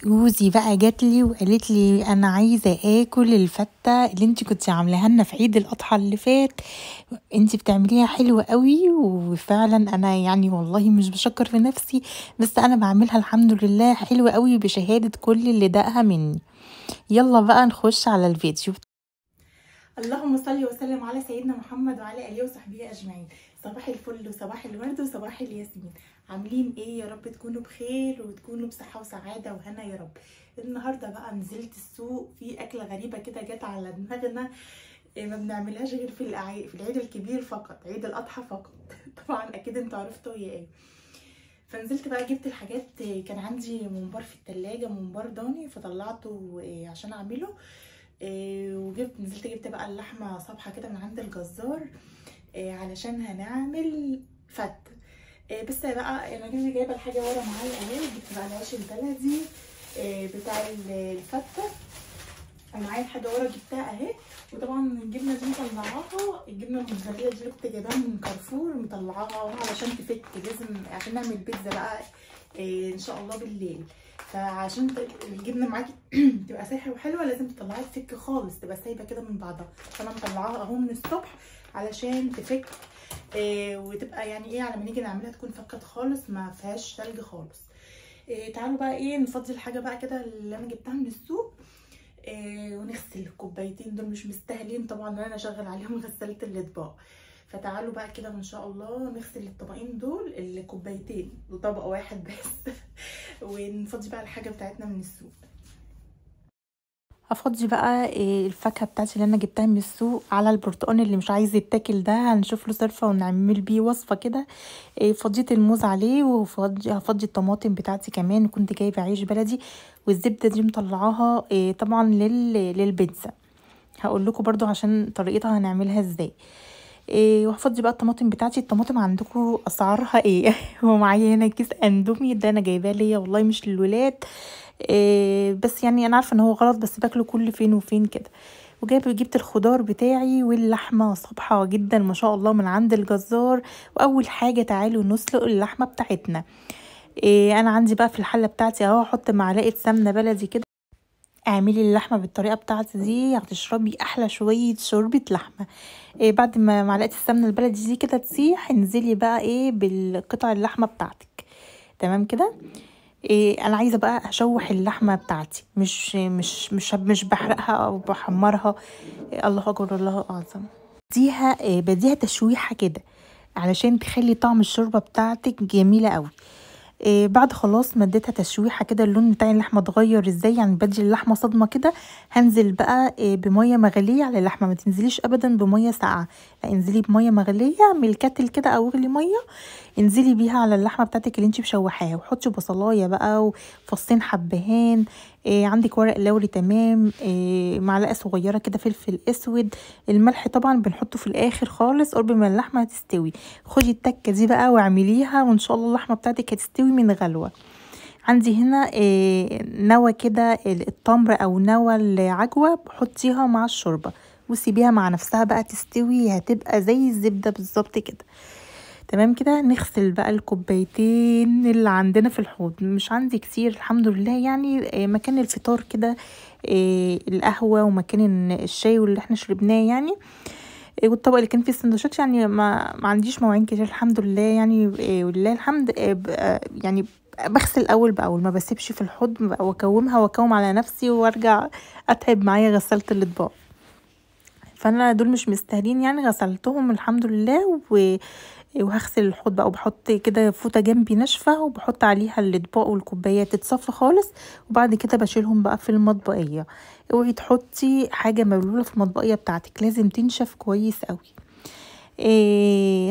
جوزي بقى جاتلي وقالت لي انا عايزه اكل الفته اللي انت كنت عاملاها لنا في عيد الاضحى اللي فات. انت بتعمليها حلوه قوي، وفعلا انا يعني والله مش بشكر في نفسي، بس انا بعملها الحمد لله حلوه قوي بشهاده كل اللي دقها مني. يلا بقى نخش على الفيديو. اللهم صل وسلم على سيدنا محمد وعلى اله وصحبه اجمعين. صباح الفل وصباح الورد وصباح الياسمين. عاملين ايه؟ يا رب تكونوا بخير وتكونوا بصحه وسعاده وهنا يا رب. النهارده بقى نزلت السوق في اكله غريبه كده جت على دماغنا، ما بنعملهاش غير في العيد الكبير فقط، عيد الاضحى فقط. طبعا اكيد انتوا عرفتوا هي ايه. فنزلت بقى جبت الحاجات، كان عندي ممبار في التلاجة، ممبار ضاني، فطلعته عشان اعمله. نزلت جبت بقى اللحمه صبحه كده من عند الجزار علشان هنعمل فت. بس بقى انا جايبه الحاجه ورا معايا اهي. جبت بقى العيش البلدي بتاع الفته، ومعايا الحاجه ورا جبتها اهي. وطبعا الجبنه دي مطلعاها، الجبنه الموتزاريلا دي اللي كنت جايباها من كارفور مطلعاها علشان تفك، لازم عشان نعمل بيتزا بقى ان شاء الله بالليل. فعشان الجبنه معاكي تبقى سايحه وحلوه لازم تطلعيها تفك خالص، تبقى سايبه كده من بعضها. فانا مطلعاها اهو من الصبح علشان تفك وتبقى يعني ايه على ما نيجي نعملها تكون فكت خالص، ما فيهاش تلج خالص. تعالوا بقى ايه نفضي الحاجه بقى كده اللي انا جبتها من السوق ونغسل الكوبايتين دول. مش مستاهلين طبعا ان انا اشغل عليهم غسالة الاطباق. فتعالوا بقى كده وان شاء الله نغسل الطبقين دول، الكوبايتين وطبق واحد بس. ونفضي بقى الحاجه بتاعتنا من السوق. هفضي بقى الفاكهه بتاعتي اللي انا جبتها من السوق على البرتقال اللي مش عايز يتاكل ده، هنشوف له صرفه ونعمل بيه وصفه كده. فضيت الموز عليه، هفضي الطماطم بتاعتي كمان، وكنت جايبه عيش بلدي والزبده دي مطلعاها طبعا للبيتزا. هقول لكم برضو عشان طريقتها هنعملها ازاي. وهفضي بقى الطماطم بتاعتي. الطماطم عندكم اسعارها ايه؟ ومعايا هنا كيس اندومي، ده انا جايباه ليا والله مش للولاد. بس يعني انا عارفه ان هو غلط، بس باكله كل فين وفين كده. جبت الخضار بتاعي واللحمه صبحه جدا ما شاء الله من عند الجزار. واول حاجه تعالوا نسلق اللحمه بتاعتنا. انا عندي بقى في الحله بتاعتي اهو، احط معلقه سمنه بلدي كده. اعملي اللحمه بالطريقه بتاعتي دي هتشربي احلى شويه شوربه لحمه. بعد ما معلقه السمنه البلدي دي كده تسيح، انزلي بقى بالقطع اللحمه بتاعتك. تمام كده. انا عايزه بقى اشوح اللحمه بتاعتي، مش بحرقها او بحمرها. الله اكبر الله اعظم. بديها تشويحه كده علشان تخلي طعم الشوربه بتاعتك جميله قوي. بعد خلاص ما اديتها تشويحه كده، اللون بتاع اللحمه اتغير ازاي، يعني بدي اللحمه صدمه كده. هنزل بقى بميه مغليه على اللحمه. ما تنزليش ابدا بميه ساقعه، لا انزلي بميه مغليه من الكتل كده او اغلي ميه، انزلي بيها على اللحمه بتاعتك اللي انت مشوحاها. وحطي بصلايه بقى وفصين حبهان، عندك ورق لوري تمام، معلقه صغيره كده فلفل اسود. الملح طبعا بنحطه في الاخر خالص قرب ما اللحمه هتستوي. خدي التكه دي بقى واعمليها، وان شاء الله اللحمه بتاعتك هتستوي من غلوه. عندي هنا نوى كده التمر او نوى العجوه، بحطيها مع الشوربه وسيبيها مع نفسها بقى تستوي، هتبقى زي الزبده بالظبط كده. تمام كده. نغسل بقى الكوبايتين اللي عندنا في الحوض، مش عندي كتير الحمد لله، يعني مكان الفطار كده، القهوة ومكان الشاي واللي احنا شربناه يعني، والطبق اللي كان فيه السندوتشات. يعني ما عنديش مواعين كتير الحمد لله يعني، ولله الحمد. يعني بغسل اول باول، ما بسيبش في الحوض واكوم على نفسي وارجع اتعب معايا غسالة الاطباق. فانا دول مش مستاهلين يعني، غسلتهم الحمد لله. وهغسل الحوض بقى، وبحط كده فوطه جنبي ناشفه وبحط عليها الاطباق والكوبايات تتصفى خالص. وبعد كده بشيلهم بقى في المطبقيه. اوعي تحطي حاجه مبلوله في المطبقيه بتاعتك، لازم تنشف كويس قوي.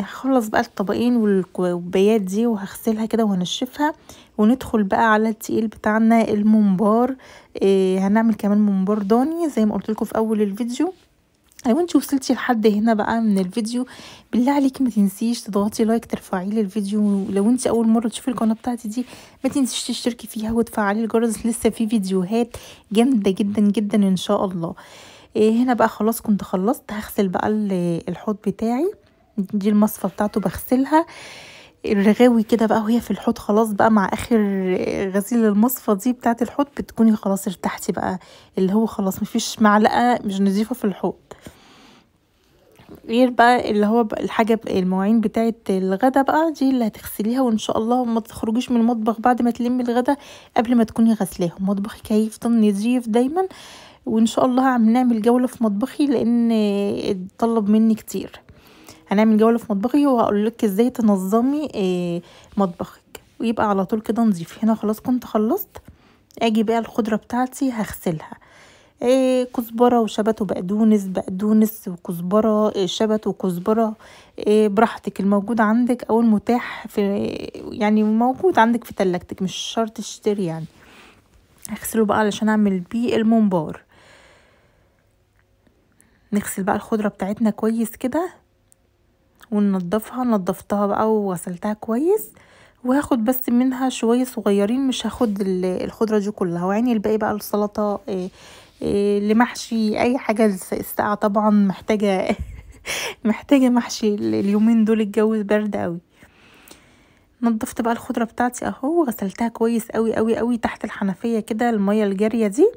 هخلص بقى الطبقين والكوبايات دي وهغسلها كده وهنشفها. وندخل بقى على التقيل بتاعنا الممبار. هنعمل كمان ممبار ضاني زي ما قلت لكم في اول الفيديو. لو انت وصلتي لحد هنا بقى من الفيديو، بالله عليكي ما تنسيش تضغطي لايك، ترفعي لي الفيديو. لو انت اول مره تشوفي القناه بتاعتي دي، ما تنسيش تشتركي فيها وتفعلي الجرس، لسه في فيديوهات جامده جدا جدا ان شاء الله. هنا بقى خلاص كنت خلصت. هغسل بقى الحوض بتاعي، دي المصفى بتاعته بغسلها. الرغاوي كده بقى وهي في الحوض خلاص بقى مع اخر غسيل المصفى دي بتاعه الحوض، بتكوني خلاص ارتحتي بقى، اللي هو خلاص مفيش معلقه مش نظيفه في الحوض. غير بقى اللي هو بقى الحاجه المواعين بتاعه الغدا بقى دي اللي هتغسليها، وان شاء الله ما تخرجيش من المطبخ بعد ما تلمي الغدا قبل ما تكوني غسلاهم. مطبخك هيفضل نظيف دايما، وان شاء الله هنعمل جوله في مطبخي لان اتطلب مني كتير. هنعمل جوله في مطبخي وهقول لك ازاي تنظمي مطبخك ويبقى على طول كده نظيف. هنا خلاص كنت خلصت. اجي بقى الخضره بتاعتي هغسلها، كزبره وشبت وبقدونس، بقدونس وكزبره، شبت وكزبره، براحتك الموجود عندك او المتاح في، يعني موجود عندك في تلاجتك، مش شرط تشتري يعني. هغسله بقى علشان اعمل بيه الممبار. نغسل بقى الخضره بتاعتنا كويس كده وننضفها. نضفتها بقى وغسلتها كويس، وهاخد بس منها شويه صغيرين، مش هاخد الخضره دي كلها، وعيني الباقي بقى السلطه، لمحشي اي حاجه. الساقعه طبعا محتاجه محتاجه محشي اليومين دول، الجو برد قوي. نضفت بقى الخضره بتاعتي اهو، غسلتها كويس قوي قوي قوي تحت الحنفيه كده الميه الجاريه دي،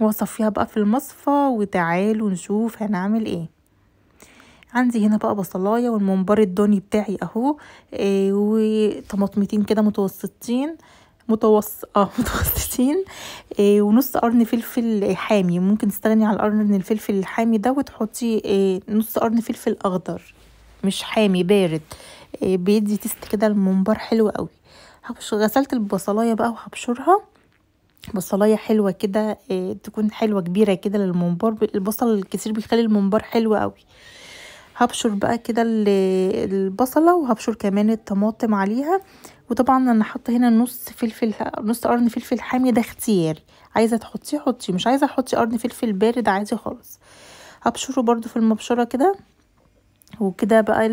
واصفيها بقى في المصفى. وتعالوا نشوف هنعمل ايه. عندي هنا بقى بصلايه والممبار الضاني بتاعي اهو، وطماطمتين كده متوسطين، ونص قرن فلفل حامي. ممكن تستغني على قرن الفلفل الحامي ده وتحطي نص قرن فلفل اخضر مش حامي بارد، بيدي تست كده الممبار حلو قوي. غسلت البصلايه بقى وهبشرها، بصلايه حلوه كده، تكون حلوه كبيره كده للممبار. البصل الكتير بيخلي الممبار حلو قوي. هبشر بقى كده البصله، وهبشر كمان الطماطم عليها. وطبعا انا حاطه هنا نص قرن فلفل حامي، ده اختياري، عايزه تحطيه حطي، مش عايزه احطي قرن فلفل بارد عادي خالص. هبشره برضو في المبشره كده. وكده بقى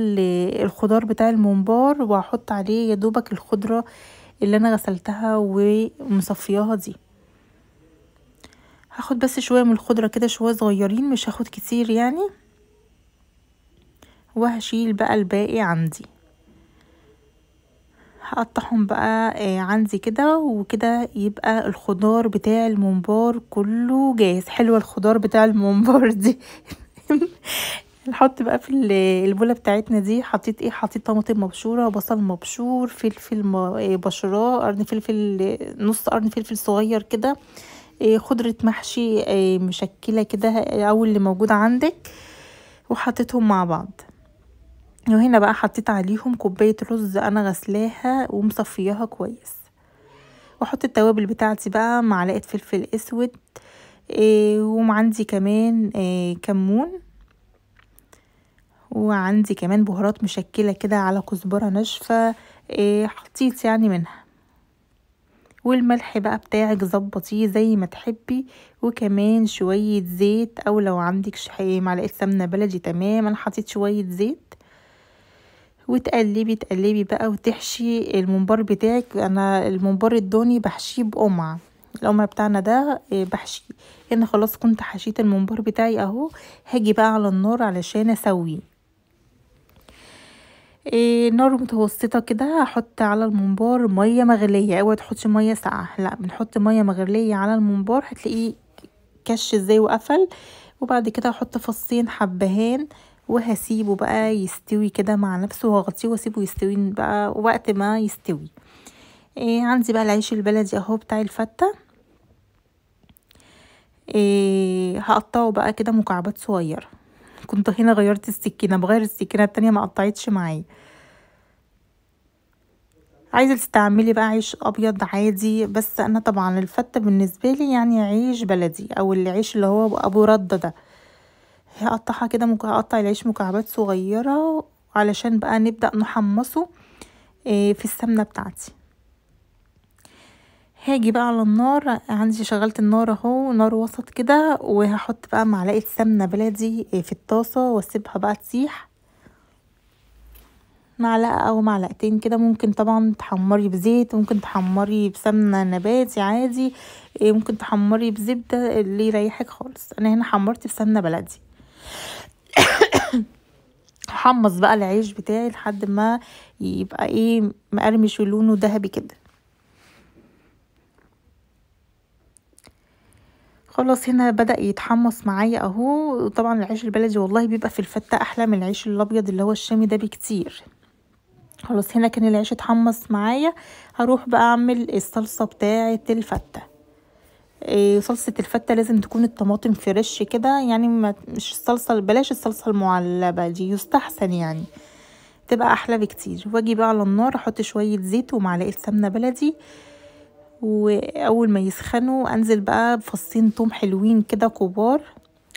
الخضار بتاع الممبار، وهحط عليه يا دوبك الخضره اللي انا غسلتها ومصفياها دي. هاخد بس شويه من الخضره كده، شويه صغيرين مش هاخد كتير يعني، وهشيل بقى الباقي عندي. هقطعهم بقى عندي كده، وكده يبقى الخضار بتاع الممبار كله جاهز. حلوه الخضار بتاع الممبار دي نحط بقى في البوله بتاعتنا دي. حطيت حطيت طماطم مبشوره، بصل مبشور، فلفل بشراه، قرن فلفل، نص قرن فلفل صغير كده، خضره محشي مشكله كده او اللي موجوده عندك، وحطيتهم مع بعض. وهنا بقى حطيت عليهم كوبايه رز انا غسلاها ومصفياها كويس. واحط التوابل بتاعتي بقى، معلقه فلفل اسود، وعندي كمان كمون، وعندي كمان بهارات مشكله كده على كزبره ناشفه، حطيت يعني منها. والملح بقى بتاعك ظبطيه زي ما تحبي، وكمان شويه زيت، او لو عندك معلقه سمنه بلدي تمام. انا حطيت شويه زيت، وتقلبي بقى وتحشي الممبار بتاعك. انا الممبار الضاني بحشيه بقمع، القمع بتاعنا ده بحشيه. هنا خلاص كنت حشيت الممبار بتاعي اهو. هاجي بقى على النار علشان اسويه. نار متوسطه كده. هحط على الممبار ميه مغليه، اوعي تحطي ميه ساقعه، لا بنحط ميه مغليه على الممبار، هتلاقيه كش ازاي وقفل. وبعد كده هحط فصين حبهان، وهسيبه بقى يستوي كده مع نفسه، وهغطيه واسيبه يستوي بقى وقت ما يستوي. عندي بقى العيش البلدي اهو بتاع الفتة، هقطعه بقى كده مكعبات صغيرة. كنت هنا غيرت السكينة، بغير السكينة التانية ما قطعتش معايا. عايزة تستعملي بقى عيش ابيض عادي، بس انا طبعا الفتة بالنسبة لي يعني عيش بلدي، او العيش اللي هو ابو ردة ده. هقطعها كده هقطع العيش مكعبات صغيرة علشان بقى نبدأ نحمصه في السمنة بتاعتي. هاجي بقى على النار، عندي شغلت النار اهو، نار وسط كده، وهحط بقى معلقة سمنة بلدي في الطاسة، واسيبها بقى تسيح. معلقة او معلقتين كده. ممكن طبعا تحمري بزيت، ممكن تحمري بسمنة نباتي عادي، ممكن تحمري بزبدة، اللي يريحك خالص. انا هنا حمرت بسمنة بلدي. هحمص بقى العيش بتاعي لحد ما يبقى ايه مقرمش ولونه ذهبي كده. خلاص هنا بدأ يتحمص معايا اهو. طبعا العيش البلدي والله بيبقى في الفتة احلى من العيش الابيض اللي هو الشامي ده بكتير. خلاص هنا كان العيش اتحمص معايا. هروح بقى اعمل الصلصة بتاعة الفتة. صلصة الفتة لازم تكون الطماطم فريش كده، يعني مش الصلصة، بلاش الصلصة المعلبة دي يستحسن، يعني تبقى احلى بكتير. واجي بقى على النار احط شوية زيت ومعلقة سمنة بلدي، واول ما يسخنوا انزل بقى بفصين توم حلوين كده كبار،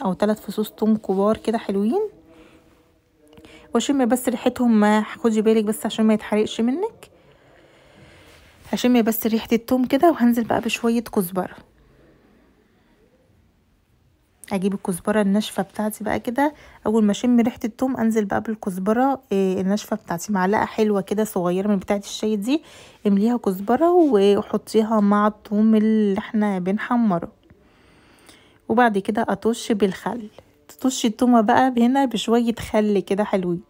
او 3 فصوص توم كبار كده حلوين، واشم بس ريحتهم. ما خدي بالك بس عشان ما يتحرقش منك، هشم بس ريحة التوم كده. وهنزل بقى بشوية كزبرة، اجيب الكزبره الناشفه بتاعتي بقى كده. اول ما اشم ريحه التوم انزل بقى بالكزبره الناشفه بتاعتي، معلقه حلوه كده صغيره من بتاعه الشاي دي، امليها كزبره وحطيها مع الثوم اللي احنا بنحمره. وبعد كده اطش بالخل، تطشي التومه بقى هنا بشويه خل كده حلوين،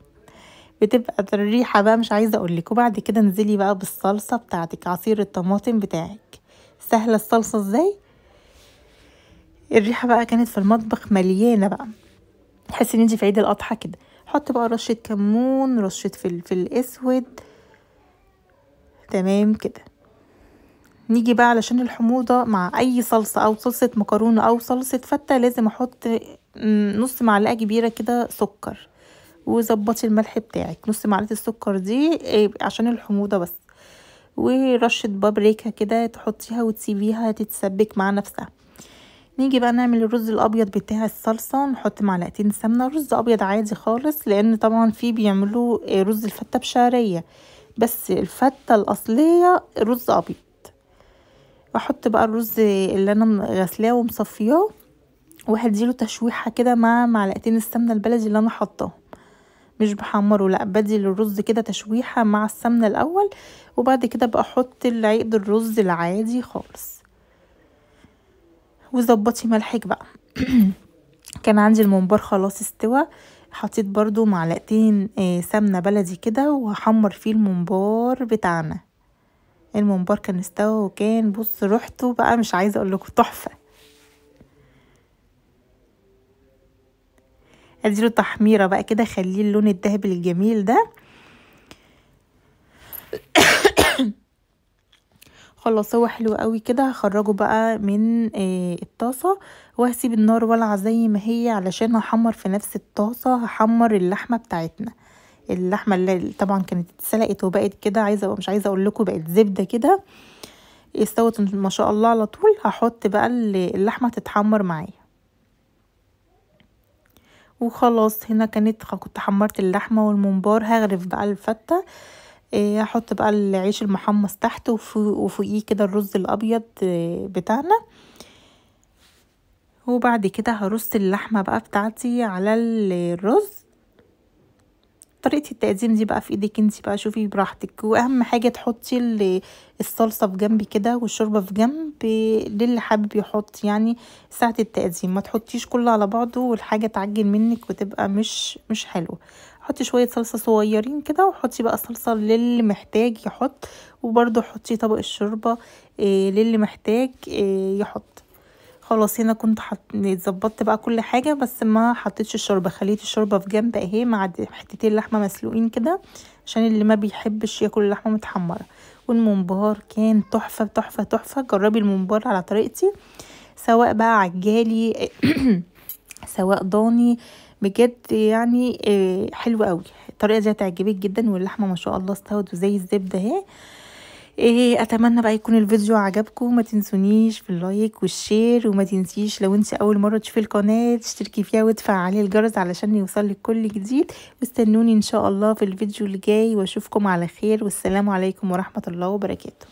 بتبقى الريحه بقى مش عايزه اقولك. وبعد كده انزلي بقى بالصلصه بتاعتك، عصير الطماطم بتاعك. سهله الصلصه ازاي. الريحه بقى كانت في المطبخ مليانه بقى، تحسي ان انتي في عيد الاضحى كده. حط بقى رشه كمون، رشه فلفل اسود، تمام كده. نيجي بقى علشان الحموضه مع اي صلصه، او صلصه مكرونه او صلصه فته، لازم احط نص معلقه كبيره كده سكر. وظبطي الملح بتاعك، نص معلقه السكر دي عشان الحموضه بس. ورشه بابريكا كده تحطيها وتسيبيها تتسبك مع نفسها. نيجي بقى نعمل الرز الابيض بتاع الصلصه. نحط معلقتين سمنه، رز ابيض عادي خالص، لان طبعا في بيعملوا رز الفته بشعريه، بس الفته الاصليه رز ابيض. واحط بقى الرز اللي انا غسلاه ومصفياه، وهديله تشويحه كده مع معلقتين السمنه البلدي اللي انا حطاهم. مش بحمره، لا، بدي للرز كده تشويحه مع السمنه الاول، وبعد كده بقى احط العقد الرز العادي خالص. وظبطي ملحك بقى. كان عندي الممبار خلاص استوى، حطيت برضو معلقتين سمنة بلدي كده، وهحمر فيه الممبار بتاعنا. الممبار كان استوى، وكان بص ريحته بقى مش عايزه اقول لكم تحفه. اديله تحميره بقى كده، خليه اللون الذهبي الجميل ده. خلاص هو حلو قوي كده. هخرجه بقى من الطاسه، وهسيب النار والعه زي ما هي، علشان هحمر في نفس الطاسه. هحمر اللحمه بتاعتنا، اللحمه اللي طبعا كانت اتسلقت وبقت كده، مش عايزه اقول لكم بقت زبده كده، استوت ما شاء الله على طول. هحط بقى اللحمه تتحمر معايا. وخلاص هنا كنت حمرت اللحمه والممبار. هغرف بقى الفته. هحط بقى العيش المحمص تحت، وفوقيه كده الرز الابيض بتاعنا. وبعد كده هرص اللحمه بقى بتاعتي على الرز. طريقة التقديم دي بقى في ايدك انتي بقى، شوفي براحتك. واهم حاجة تحطي الصلصة في جنب كده، والشوربة في جنب للي حابب يحط، يعني ساعة التقديم ما تحطيش كله على بعضه والحاجة تعجن منك وتبقى مش حلوة. حطي شوية صلصة صغيرين كده، وحطي بقى صلصة للي محتاج يحط، وبرده حطي طبق الشوربة للي محتاج يحط. خلاص هنا كنت ظبطت بقى كل حاجه، بس ما حطيتش الشوربه، خليت الشوربه في جنب اهي مع حتتين لحمه مسلوقين كده، عشان اللي ما بيحبش ياكل اللحمه متحمره. والممبار كان تحفه تحفه تحفه. جربي الممبار على طريقتي، سواء بقى عجالي سواء ضاني، بجد يعني حلو قوي. الطريقه دي هتعجبك جدا، واللحمه ما شاء الله استوت وزي الزبده اهي. اتمنى بقى يكون الفيديو عجبكم. ما تنسونيش في اللايك والشير، وما تنسيش لو انت اول مره تشوفي القناه تشتركي فيها وتفعلي الجرس علشان يوصلك كل جديد. واستنوني ان شاء الله في الفيديو اللي جاي، واشوفكم على خير، والسلام عليكم ورحمه الله وبركاته.